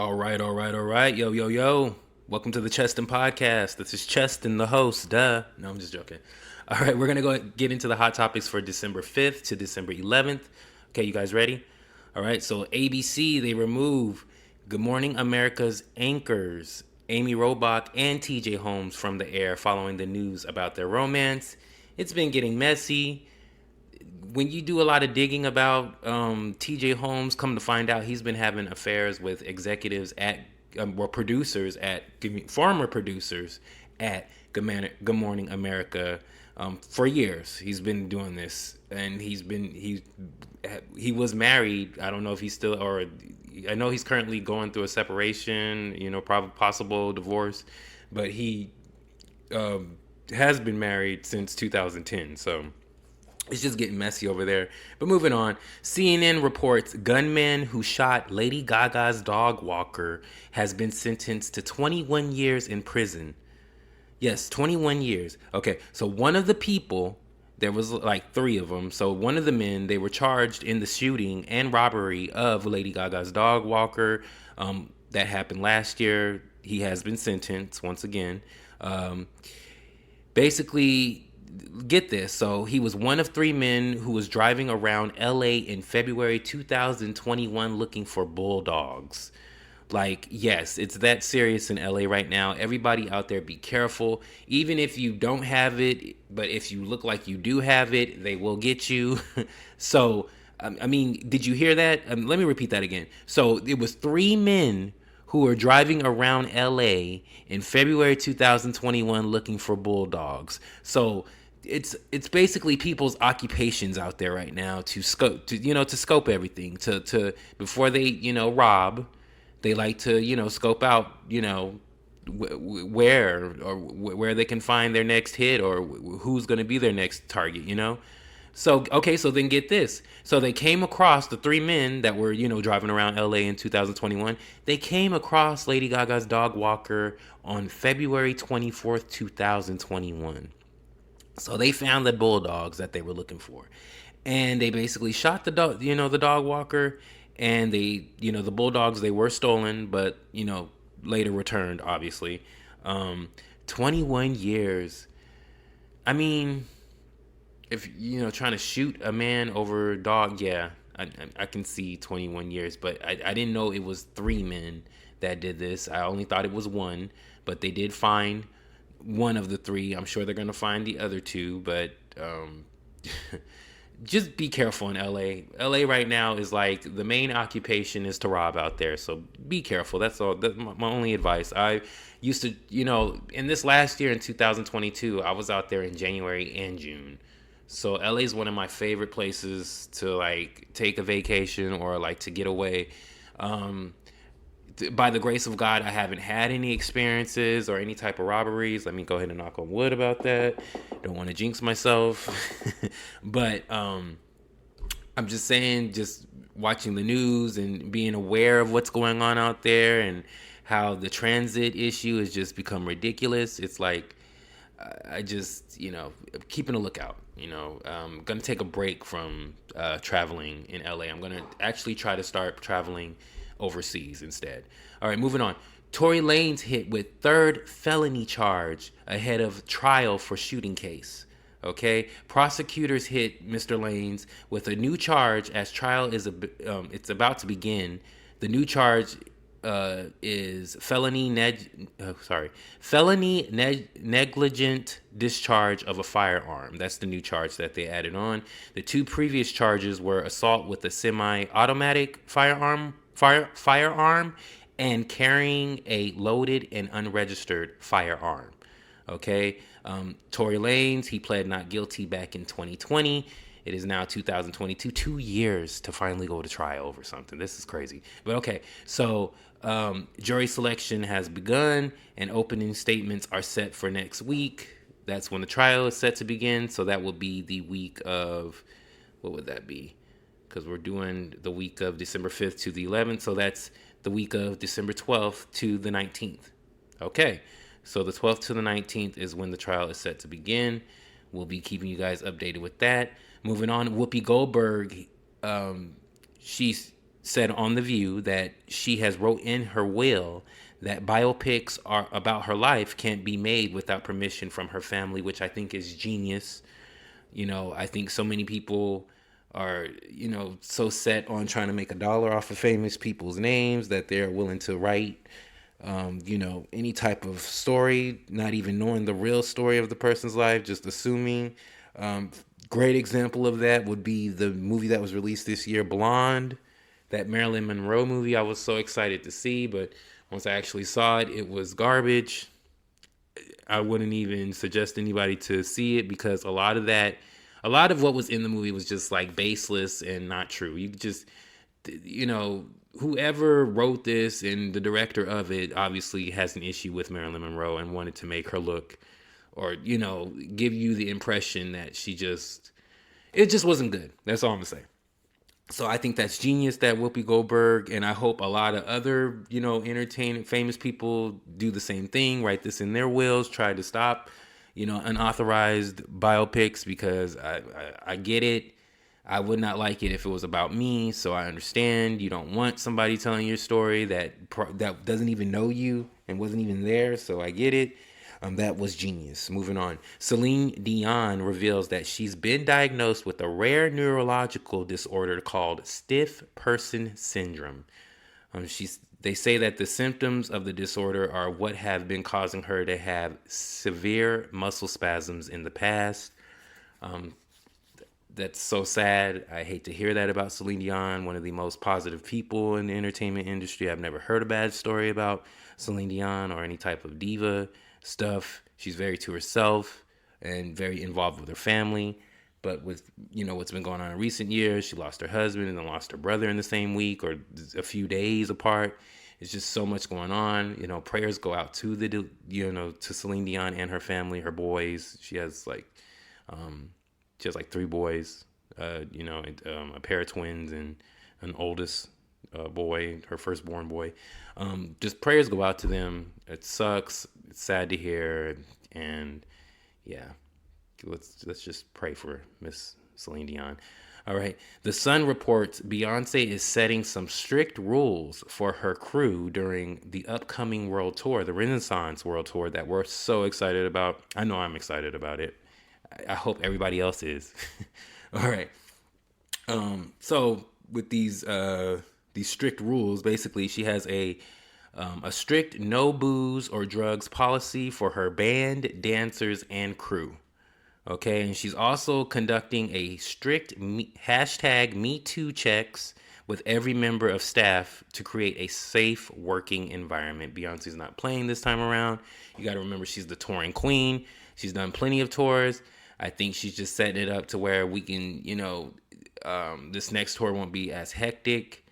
All right. Yo. Welcome to the Cheston Podcast. This is Cheston, the host. Duh. No, I'm just joking. All right, we're going to go get into the hot topics for December 5th to December 11th. Okay, you guys ready? All right, so ABC, they remove Good Morning America's anchors, Amy Robach and TJ Holmes, from the air following the news about their romance. It's been getting messy. When you do a lot of digging about TJ Holmes, come to find out he's been having affairs with executives at, producers at, former producers at Good Morning America for years. He's been doing this, and he was married. I don't know if he's still, or I know he's currently going through a separation, probably possible divorce, but he has been married since 2010. So it's just getting messy over there. But moving on, CNN reports gunman who shot Lady Gaga's dog walker has been sentenced to 21 years in prison. Yes, 21 years. Okay, so one of the people, there was like three of them. So one of the men, they were charged in the shooting and robbery of Lady Gaga's dog walker. That happened last year. He has been sentenced once again. Basically, get this. So he was one of three men who was driving around LA in February 2021 looking for bulldogs. Like, yes, it's that serious in LA right now. Everybody out there, be careful. Even if you don't have it, but if you look like you do have it, they will get you. So, I mean, did you hear that? Let me repeat that again. So it was three men who were driving around LA in February 2021 looking for bulldogs. So it's basically people's occupations out there right now to scope everything to before they rob. They like to scope out where they can find their next hit, or who's going to be their next target. So okay, so then get this. So they came across the three men that were driving around LA in 2021. They came across Lady Gaga's dog walker on February 24th, 2021. So they found the bulldogs that they were looking for, and they basically shot the dog, the dog walker, and they, the bulldogs, they were stolen, but later returned, obviously. 21 years. I mean, if trying to shoot a man over a dog, yeah, I can see 21 years, but I didn't know it was three men that did this. I only thought it was one, but they did find one of the three. I'm sure they're gonna find the other two, but just be careful in LA. LA right now is like the main occupation is to rob out there, so be careful. That's all. That's my only advice. I used to, in this last year in 2022, I was out there in January and June. So LA is one of my favorite places to like take a vacation or like to get away. By the grace of God, I haven't had any experiences or any type of robberies. Let me go ahead and knock on wood about that. Don't want to jinx myself. But I'm just saying, just watching the news and being aware of what's going on out there and how the transit issue has just become ridiculous. It's like, I just, keeping a lookout. I'm going to take a break from traveling in LA. I'm going to actually try to start traveling overseas instead. All right, moving on. Tory Lanez hit with third felony charge ahead of trial for shooting case. Okay, prosecutors hit Mr. Lanez with a new charge as trial is it's about to begin. The new charge is felony negligent discharge of a firearm. That's the new charge that they added on. The two previous charges were assault with a semi-automatic firearm and carrying a loaded and unregistered firearm. Okay, Tory Lanez, he pled not guilty back in 2020. It is now 2022, 2 years to finally go to trial over something. This is crazy. But okay, so jury selection has begun and opening statements are set for next week. That's when the trial is set to begin. So that will be the week of, what would that be? Because we're doing the week of December 5th to the 11th. So that's the week of December 12th to the 19th. Okay, so the 12th to the 19th is when the trial is set to begin. We'll be keeping you guys updated with that. Moving on, Whoopi Goldberg, she's said on The View that she has wrote in her will that biopics are about her life can't be made without permission from her family, which I think is genius. I think so many people are, so set on trying to make a dollar off of famous people's names that they're willing to write, any type of story, not even knowing the real story of the person's life, just assuming. Great example of that would be the movie that was released this year, Blonde, that Marilyn Monroe movie. I was so excited to see, but once I actually saw it, it was garbage. I wouldn't even suggest anybody to see it because a lot of what was in the movie was just like baseless and not true. You just, whoever wrote this and the director of it obviously has an issue with Marilyn Monroe and wanted to make her look or, give you the impression that it just wasn't good. That's all I'm gonna say. So I think that's genius that Whoopi Goldberg, and I hope a lot of other, entertainment, famous people do the same thing, write this in their wills, try to stop, unauthorized biopics because I get it. I would not like it if it was about me, so I understand. You don't want somebody telling your story that doesn't even know you and wasn't even there, so I get it. That was genius. Moving on. Celine Dion reveals that she's been diagnosed with a rare neurological disorder called stiff person syndrome. They say that the symptoms of the disorder are what have been causing her to have severe muscle spasms in the past. That's so sad. I hate to hear that about Celine Dion, one of the most positive people in the entertainment industry. I've never heard a bad story about Celine Dion or any type of diva stuff. She's very to herself and very involved with her family. But with, what's been going on in recent years, she lost her husband and then lost her brother in the same week or a few days apart. It's just so much going on. Prayers go out to to Celine Dion and her family, her boys. She has like 3 boys, a pair of twins and an oldest boy, her firstborn boy. Just prayers go out to them. It sucks. It's sad to hear. And yeah, let's just pray for Miss Celine Dion. All right. The Sun reports Beyonce is setting some strict rules for her crew during the upcoming world tour, the Renaissance World Tour that we're so excited about. I know I'm excited about it. I hope everybody else is. All right. So with these strict rules, basically, she has a strict no booze or drugs policy for her band, dancers, and crew. Okay, and she's also conducting a strict hashtag #MeToo checks with every member of staff to create a safe working environment. Beyonce's not playing this time around. You got to remember she's the touring queen. She's done plenty of tours. I think she's just setting it up to where we can, this next tour won't be as hectic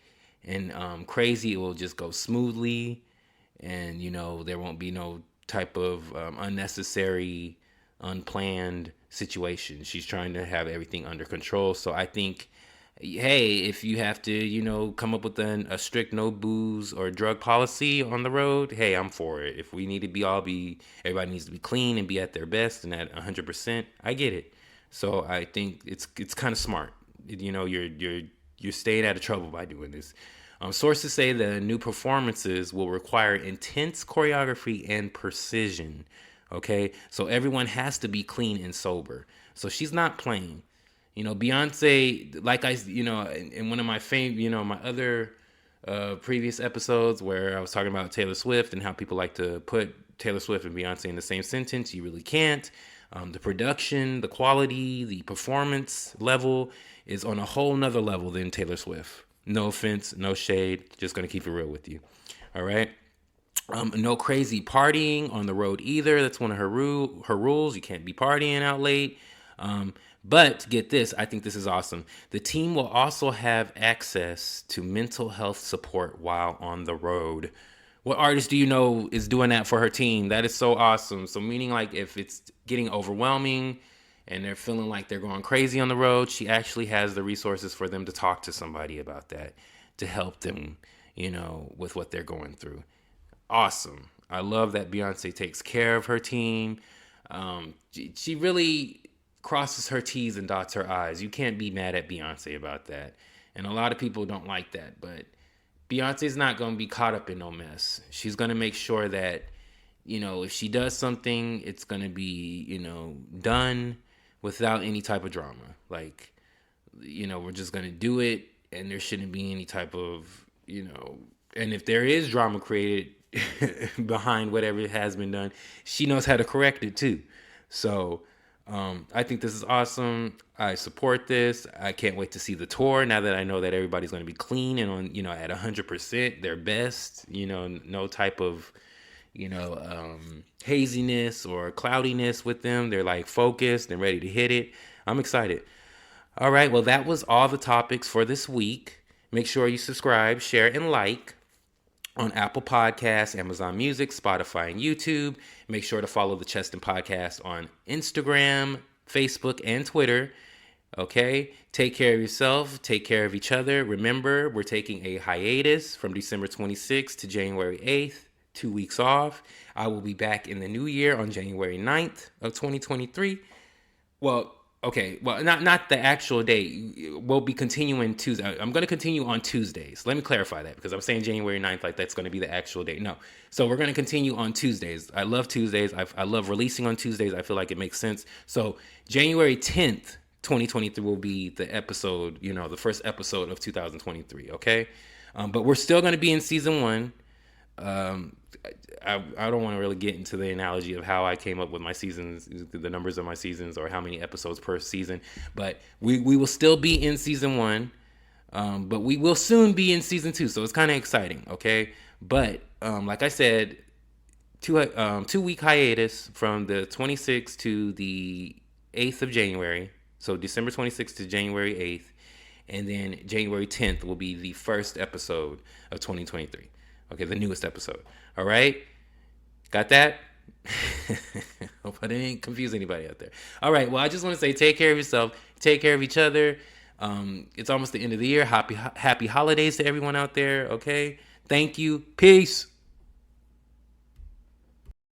and crazy. It will just go smoothly, and there won't be no type of unnecessary, unplanned situation. She's trying to have everything under control. So I think, hey, if you have to, come up with a strict no booze or drug policy on the road, hey, I'm for it. If we need to everybody needs to be clean and be at their best and at 100%, I get it. So I think it's kind of smart. You're staying out of trouble by doing this. Sources say the new performances will require intense choreography and precision. Okay, so everyone has to be clean and sober. So she's not playing. Beyonce, like in one of my my other previous episodes where I was talking about Taylor Swift and how people like to put Taylor Swift and Beyonce in the same sentence. You really can't. The production, the quality, the performance level is on a whole nother level than Taylor Swift. No offense, no shade. Just gonna keep it real with you. All right. No crazy partying on the road either. That's one of her rules. You can't be partying out late. But get this, I think this is awesome. The team will also have access to mental health support while on the road. What artist do you know is doing that for her team? That is so awesome. So meaning like if it's getting overwhelming and they're feeling like they're going crazy on the road, she actually has the resources for them to talk to somebody about that, to help them, with what they're going through. Awesome. I love that Beyonce takes care of her team. She really crosses her T's and dots her I's. You can't be mad at Beyonce about that. And a lot of people don't like that. But Beyonce's not going to be caught up in no mess. She's going to make sure that, if she does something, it's going to be, done without any type of drama. Like, we're just going to do it, and there shouldn't be any type of, and if there is drama created behind whatever has been done, she knows how to correct it too. So I think this is awesome. I support this. I can't wait to see the tour now that I know that everybody's going to be clean and on, at 100% their best, no type of, haziness or cloudiness with them. They're like focused and ready to hit it. I'm excited. All right. Well, that was all the topics for this week. Make sure you subscribe, share, and like on Apple Podcasts, Amazon Music, Spotify, and YouTube. Make sure to follow the Cheston Podcast on Instagram, Facebook, and Twitter. Okay? Take care of yourself. Take care of each other. Remember, we're taking a hiatus from December 26th to January 8th. 2 weeks off. I will be back in the new year on January 9th of 2023. Well, okay. Well, not the actual date. We'll be continuing Tuesday. I'm going to continue on Tuesdays. Let me clarify that because I'm saying January 9th like that's going to be the actual date. No. So we're going to continue on Tuesdays. I love Tuesdays. I love releasing on Tuesdays. I feel like it makes sense. So January 10th, 2023 will be the episode, the first episode of 2023. Okay. But we're still going to be in season 1. I don't want to really get into the analogy of how I came up with my seasons, the numbers of my seasons, or how many episodes per season. But we will still be in season 1, but we will soon be in season 2. So it's kind of exciting, okay? But like I said, 2-week hiatus from the 26th to the 8th of January. So December 26th to January 8th, and then January 10th will be the first episode of 2023. Okay, the newest episode. All right? Got that? Hope I didn't confuse anybody out there. All right, well, I just want to say take care of yourself. Take care of each other. It's almost the end of the year. Happy holidays to everyone out there, okay? Thank you. Peace.